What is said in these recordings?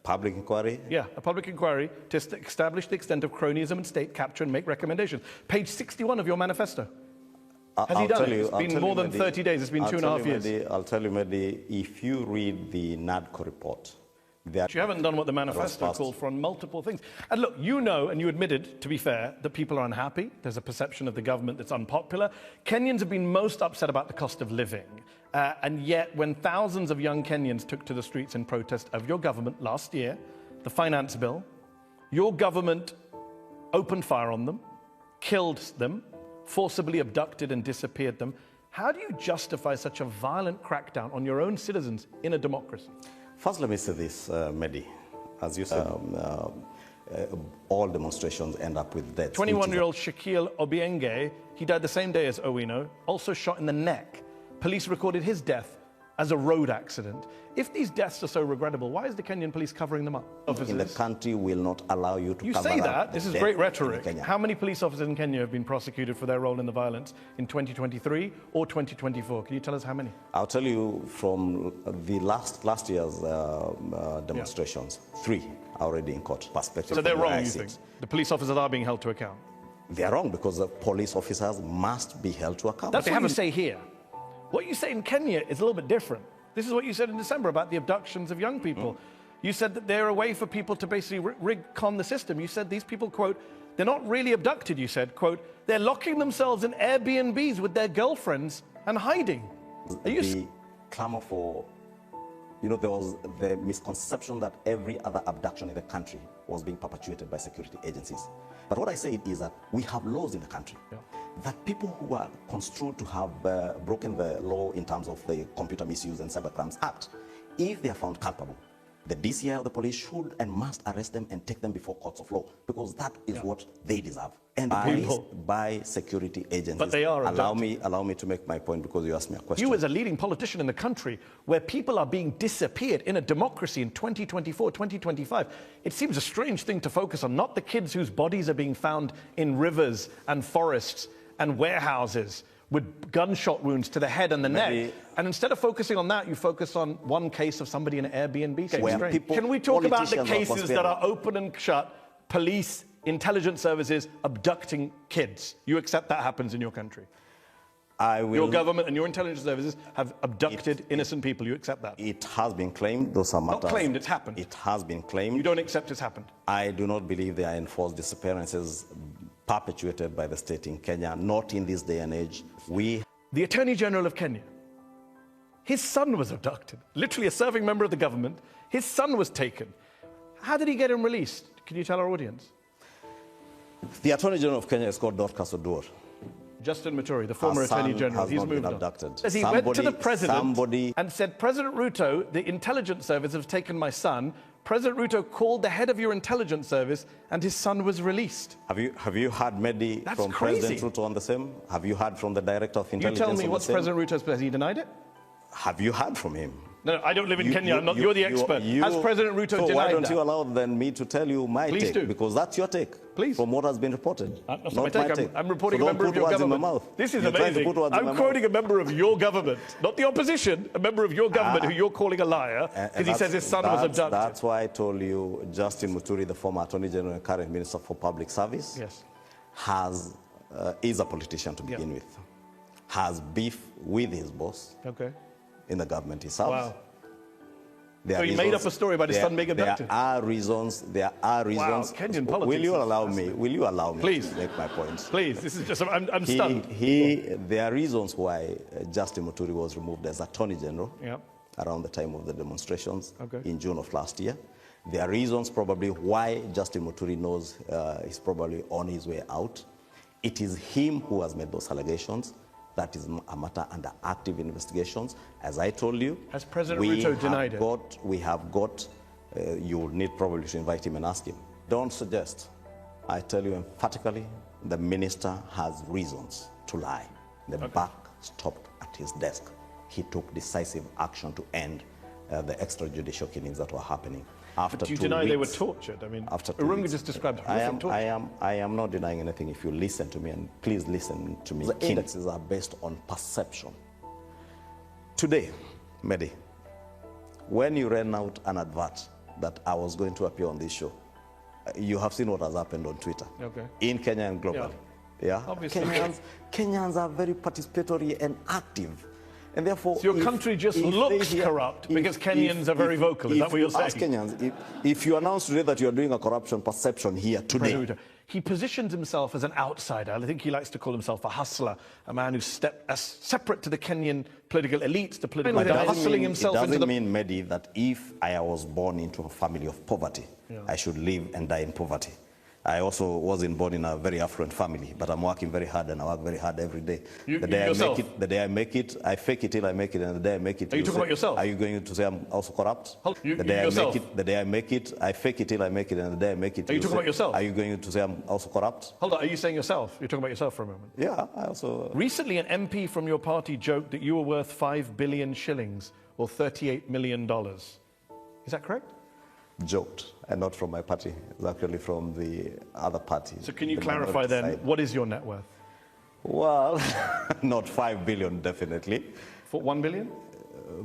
Public inquiry? Yeah, a public inquiry to establish the extent of cronyism and state capture and make recommendations. Page 61 of your manifesto. Has he done it? It's been more than 30 days. It's been 2.5 years. I'll tell you, Mehdi, if you read the NADCO report, you haven't done what the manifesto called for on multiple things. And look, you know, and you admitted, to be fair, that people are unhappy. There's a perception of the government that's unpopular. Kenyans have been most upset about the cost of living. And yet, when thousands of young Kenyans took to the streets in protest of your government last year, the finance bill, your government opened fire on them, killed them, forcibly abducted and disappeared them. How do you justify such a violent crackdown on your own citizens in a democracy? First, let me say this, Mehdi. As you said, all demonstrations end up with deaths. 21-year-old Shaquille Obienge, he died the same day as Owino, also shot in the neck. Police recorded his death as a road accident. If these deaths are so regrettable, why is the Kenyan police covering them up? In the country will not allow you to cover up. You say that, this is great rhetoric. How many police officers in Kenya have been prosecuted for their role in the violence in 2023 or 2024? Can you tell us how many? I'll tell you from the last year's demonstrations, 3 are already in court. So they're wrong, you think? The police officers are being held to account? They are wrong because the police officers must be held to account. That's what you say here. What you say in Kenya is a little bit different. This is what you said in December about the abductions of young people. You said that they're a way for people to basically con the system. You said these people, quote, they're not really abducted, you said, quote, they're locking themselves in Airbnbs with their girlfriends and hiding. The clamor for, you know, there was the misconception that every other abduction in the country was being perpetuated by security agencies. But what I say is that we have laws in the country that people who are construed to have broken the law in terms of the Computer Misuse and Cybercrimes Act, if they are found culpable, the DCI or the police should and must arrest them and take them before courts of law, because that is what they deserve. And by security agencies. But they are allow me to make my point, because you asked me a question. You, as a leading politician in the country, where people are being disappeared in a democracy in 2024, 2025, it seems a strange thing to focus on, not the kids whose bodies are being found in rivers and forests and warehouses with gunshot wounds to the head and the neck. And instead of focusing on that, you focus on one case of somebody in an Airbnb. Can we talk about the cases that are open and shut, police, intelligence services abducting kids? You accept that happens in your country? Your government and your intelligence services have abducted innocent people. You accept that? It has been claimed. Those are matters. Not claimed, it's happened. It has been claimed. You don't accept it's happened? I do not believe there are enforced disappearances perpetuated by the state in Kenya, not in this day and age. The Attorney General of Kenya, his son was abducted. Literally a serving member of the government. His son was taken. How did he get him released? Can you tell our audience? The Attorney General of Kenya is called Dorcas Oduor. Justin Muturi, the former Attorney General, he's moved abducted. As he went to the president and said, President Ruto, the intelligence service has taken my son. President Ruto called the head of your intelligence service and his son was released. Have you heard, Mehdi, from President Ruto on the same? Have you heard from the Director of Intelligence? You tell me, what's President Ruto's place? Has he denied it? Have you heard from him? No, I don't live in Kenya. You're the expert. Has President Ruto denied that? Why don't you allow then me to tell you my take? Do. Because that's your take. Please. From what has been reported. That's not my take. I'm reporting a member of your government. This is You're amazing. I'm quoting a member of your government, not the opposition, a member of your government who you're calling a liar because he says his son was abducted. That's why I told you Justin Muturi, the former Attorney General and current Minister for Public Service, is a politician to begin with, has beef with his boss in the government he serves. Wow. So he made up a story about his son being abducted? There are reasons. Wow, Kenyan politics. Will you allow me Please. to make my point? Please, this is just, I'm stunned. There are reasons why Justin Muturi was removed as Attorney General around the time of the demonstrations in June of last year. There are reasons probably why Justin Muturi knows he's probably on his way out. It is him who has made those allegations. That is a matter under active investigations. As I told you, has President Ruto denied it? We have got, you will need probably to invite him and ask him. Don't suggest. I tell you emphatically, the minister has reasons to lie. The buck stopped at his desk. He took decisive action to end the extrajudicial killings that were happening. But do you deny they were tortured? I mean, Urunga just described horrific torture. I am not denying anything if you listen to me, and please listen to me. The indexes are based on perception. Today, Mehdi, when you ran out an advert that I was going to appear on this show. You have seen what has happened on Twitter. Okay. In Kenya and globally. Yeah. Obviously. Kenyans are very participatory and active. And therefore, so your country just looks corrupt because Kenyans are very vocal. Is that what you're saying? Ask Kenyans, if you announce today that you're doing a corruption perception here today. He positions himself as an outsider. I think he likes to call himself a hustler, a man who's separate to the Kenyan political elites, the political hustling himself into the... It doesn't mean, Mehdi, that if I was born into a family of poverty, I should live and die in poverty. I also wasn't born in a very affluent family, but I'm working very hard and I work very hard every day. The day I make it, I fake it till I make it, and the day I make it... Are you talking about yourself? Are you going to say I'm also corrupt? The day I make it, I fake it till I make it, and the day I make it... Are you talking about yourself? Are you going to say I'm also corrupt? Hold on, are you saying yourself? You're talking about yourself for a moment. Yeah, I also... Recently, an MP from your party joked that you were worth 5 billion shillings, or $38 million. Is that correct? Joked, and not from my party. It's actually from the other party. So can you clarify then, what is your net worth? Well, not 5 billion, definitely. For 1 billion?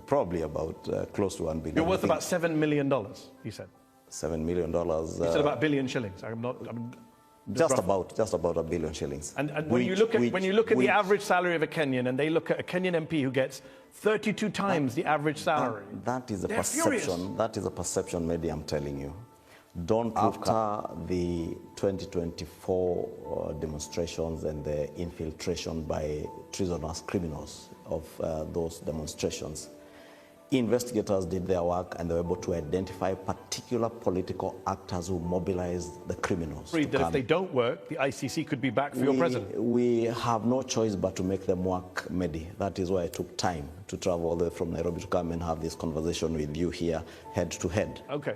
Probably about close to 1 billion. You're worth about $7 million, he said. $7 million. You said about billion shillings. Just about $1 billion shillings. And when you look at the average salary of a Kenyan, and they look at a Kenyan MP who gets 32 times the average salary. That is a perception. Furious. That is a perception, maybe I'm telling you. Don't after the 2024 demonstrations and the infiltration by treasonous criminals of those demonstrations, investigators did their work and they were able to identify particular political actors who mobilized the criminals. That if they don't work, the ICC could be back for your president. We have no choice but to make them work, Mehdi. That is why I took time to travel all the way from Nairobi to come and have this conversation with you here, head to head. Okay.